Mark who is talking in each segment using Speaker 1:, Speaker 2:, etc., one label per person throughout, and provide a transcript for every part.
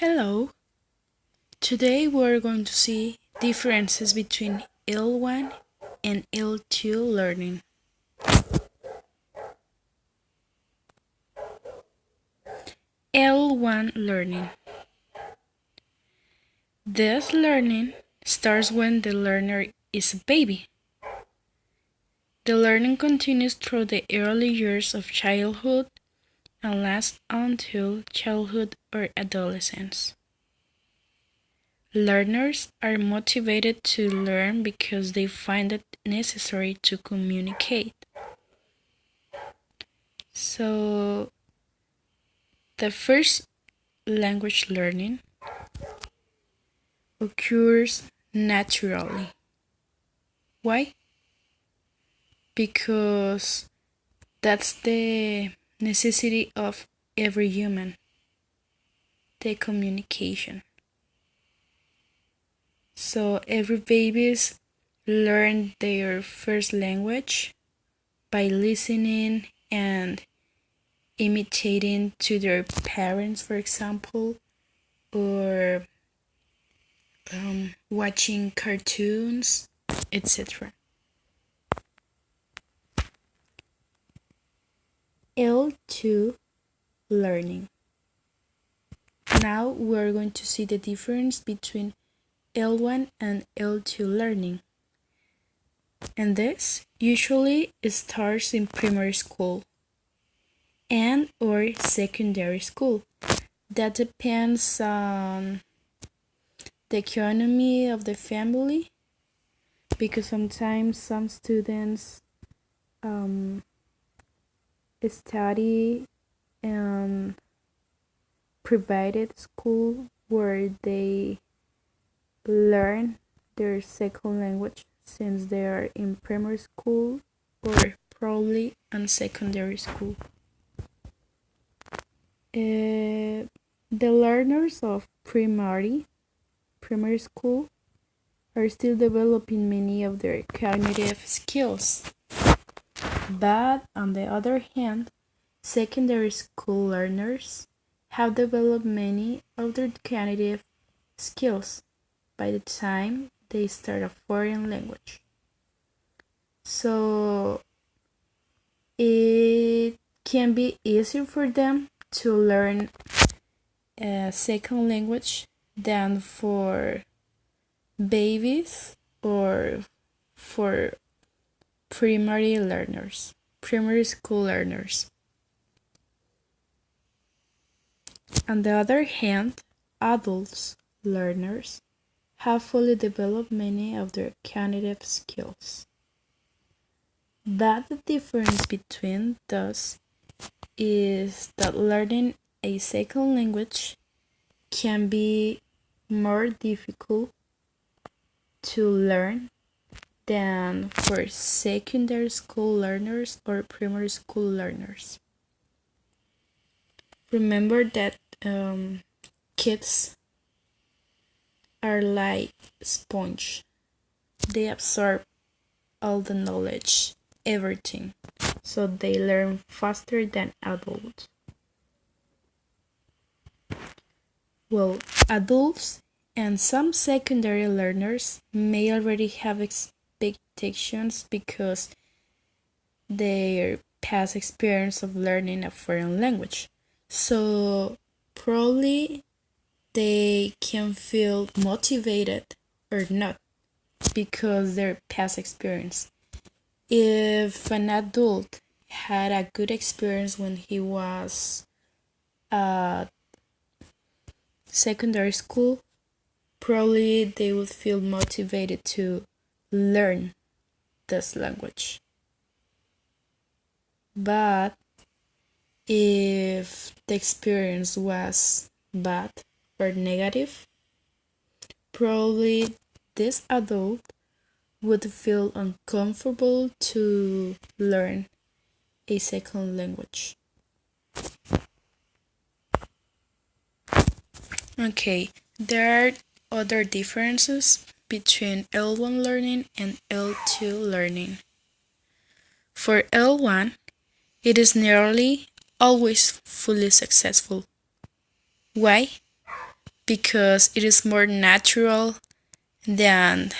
Speaker 1: Hello. Today we're going to see differences between L1 and L2 learning. L1 learning. This learning starts when the learner is a baby. The learning continues through the early years of childhood and lasts until childhood or adolescence. Learners are motivated to learn because they find it necessary to communicate. So, the first language learning occurs naturally. Why? Because that's the necessity of every human, the communication. So every babies learn their first language by listening and imitating to their parents, for example, or watching cartoons, etc. L2 learning. Now we're going to see the difference between L1 and L2 learning. And this usually starts in primary school and or secondary school. That depends on the economy of the family, because sometimes some students study in provided school where they learn their second language since they are in primary school or probably in secondary school. The learners of primary school are still developing many of their cognitive skills. But on the other hand, secondary school learners have developed many of their cognitive skills by the time they start a foreign language. So it can be easier for them to learn a second language than for babies or for primary school learners. On the other hand, adults learners have fully developed many of their cognitive skills. But the difference between those is that learning a second language can be more difficult to learn than for secondary school learners or primary school learners. Remember that kids are like sponge. They absorb all the knowledge, everything, so they learn faster than adults. Well, adults and some secondary learners may already have expectations because their past experience of learning a foreign language. So probably they can feel motivated or not because their past experience. If an adult had a good experience when he was at secondary school, probably they would feel motivated to learn this language. But if the experience was bad or negative, probably this adult would feel uncomfortable to learn a second language. Okay, there are other differences between L1 learning and L2 learning. For L1, it is nearly always fully successful. Why? because it is more natural than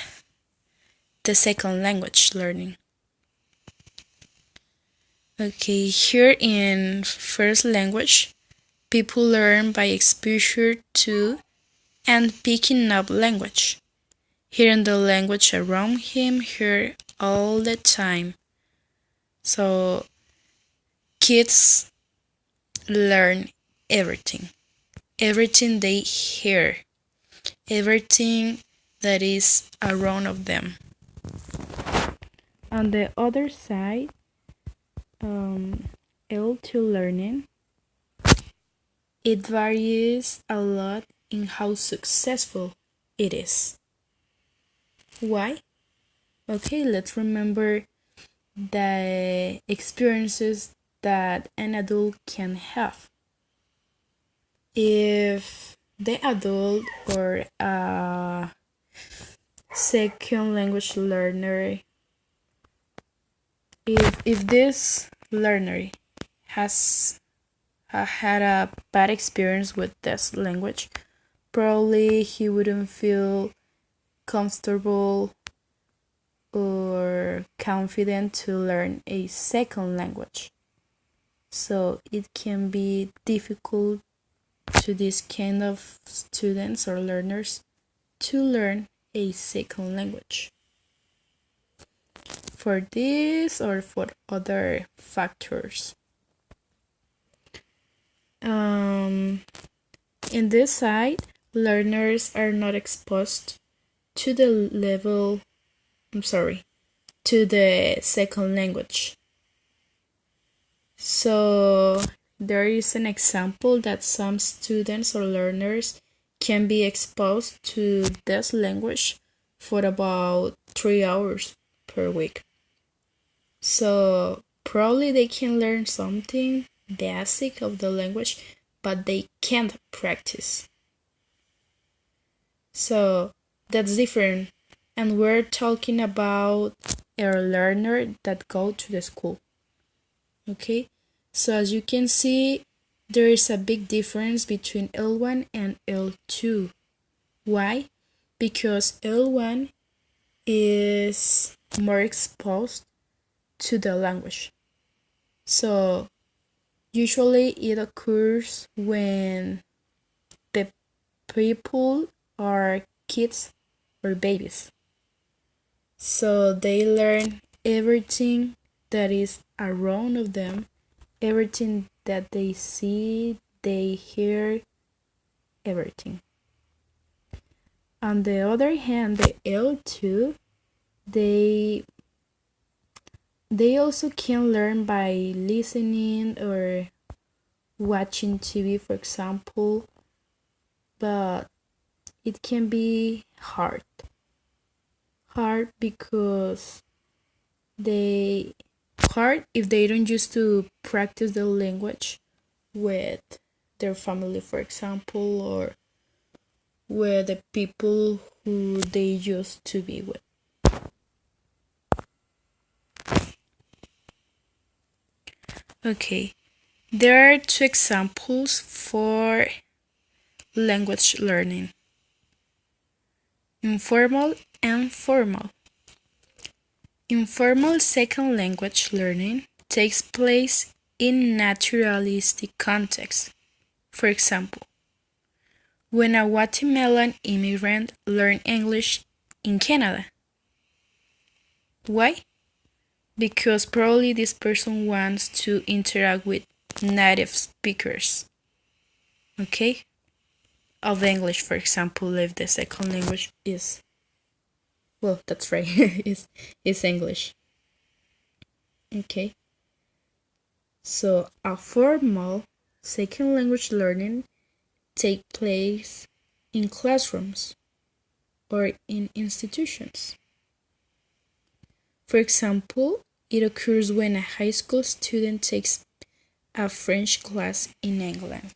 Speaker 1: the second language learning. Okay, here in first language, people learn by exposure to and picking up language, hearing the language around him here all the time. So kids learn everything, everything they hear, everything that is around of them. On the other side, L2 learning, it varies a lot in how successful it is. Why? Okay, let's remember the experiences that an adult can have. If the adult or a second language learner, if this learner has had a bad experience with this language, probably he wouldn't feel comfortable or confident to learn a second language. So it can be difficult to this kind of students or learners to learn a second language. For this or for other factors. In this side, learners are not exposed to the second language. So there is an example that some students or learners can be exposed to this language for about 3 hours per week. So probably they can learn something basic of the language, but they can't practice. So that's different. And we're talking about a learner that go to the school. Okay, so as you can see, there is a big difference between L1 and L2. Why? Because L1 is more exposed to the language. So usually it occurs when the people are kids or babies. So they learn everything that is around of them, everything that they see, they hear, everything. On the other hand, the L2, they also can learn by listening or watching TV, for example, but it can be hard because if they don't used to practice the language with their family, for example, or with the people who they used to be with. Okay, there are two examples for language learning: informal and formal. Informal second language learning takes place in naturalistic contexts. For example, when a Guatemalan immigrant learned English in Canada. Why? Because probably this person wants to interact with native speakers, okay, of English, for example, if the second language is, well, that's right, is English. Okay, so a formal second language learning take place in classrooms or in institutions. For example, it occurs when a high school student takes a French class in England.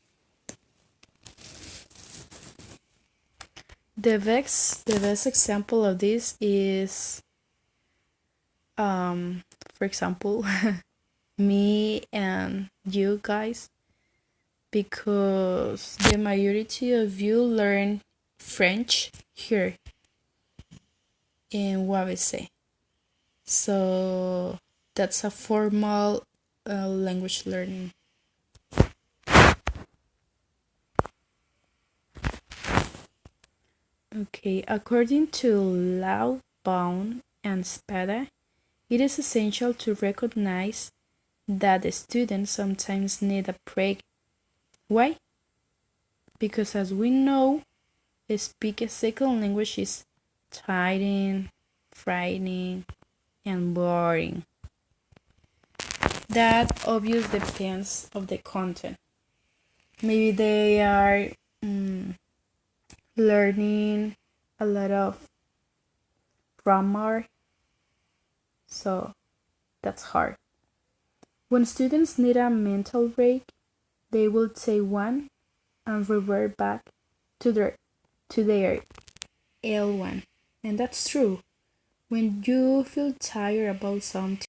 Speaker 1: The best example of this is, for example, me and you guys, because the majority of you learn French here in UABC. So that's a formal language learning. Okay, according to Laubbaum and Spada, it is essential to recognize that the students sometimes need a break. Why? Because as we know, speaking a second language is tiring, frightening, and boring. That obviously depends of the content. Maybe they are learning a lot of grammar, so that's hard. When students need a mental break, they will take one and revert back to their L1. And that's true. When you feel tired about something,